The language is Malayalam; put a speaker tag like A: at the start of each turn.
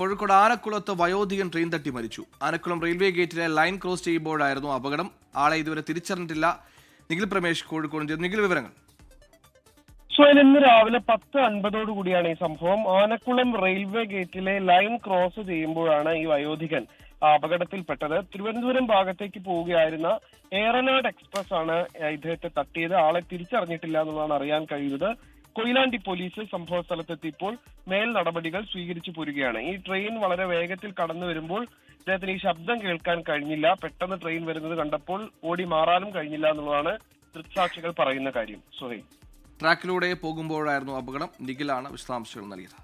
A: കോഴിക്കോട് ആനക്കുളത്ത് വയോധികൻ ട്രെയിൻ തട്ടി മരിച്ചു. ആനക്കുളം റെയിൽവേ ഗേറ്റിലെ ലൈൻ ക്രോസ് ചെയ്യുമ്പോഴായിരുന്നു അപകടം. ആളെ ഇതുവരെ തിരിച്ചറിഞ്ഞിട്ടില്ല. നിഖിൽ പ്രമേഷ് കോഴിക്കോട്. നിഖിൽ, വിവരങ്ങൾ.
B: ഇന്ന് രാവിലെ 10:50 കൂടിയാണ് ഈ സംഭവം. ആനക്കുളം റെയിൽവേ ഗേറ്റിലെ ലൈൻ ക്രോസ് ചെയ്യുമ്പോഴാണ് ഈ വയോധികൻ അപകടത്തിൽപ്പെട്ടത്. തിരുവനന്തപുരം ഭാഗത്തേക്ക് പോവുകയായിരുന്ന ഏറനാട് എക്സ്പ്രസ് ആണ് ഇദ്ദേഹത്തെ തട്ടിയത്. ആളെ തിരിച്ചറിഞ്ഞിട്ടില്ല എന്നുള്ളതാണ് അറിയാൻ കഴിയുന്നത്. കൊയിലാണ്ടി പോലീസ് സംഭവ സ്ഥലത്തെത്തിയപ്പോൾ മേൽ നടപടികൾ സ്വീകരിച്ചു പോരുകയാണ്. ഈ ട്രെയിൻ വളരെ വേഗത്തിൽ കടന്നു വരുമ്പോൾ ഇദ്ദേഹത്തിന് ഈ ശബ്ദം കേൾക്കാൻ കഴിഞ്ഞില്ല. പെട്ടെന്ന് ട്രെയിൻ വരുന്നത് കണ്ടപ്പോൾ ഓടി മാറാനും കഴിഞ്ഞില്ല എന്നുള്ളതാണ് ദൃക്സാക്ഷികൾ പറയുന്ന കാര്യം. സുഹൈൽ,
A: ട്രാക്കിലൂടെ പോകുമ്പോഴായിരുന്നു അപകടം. നിഖിലാണ് വിശദാംശങ്ങൾ നൽകിയത്.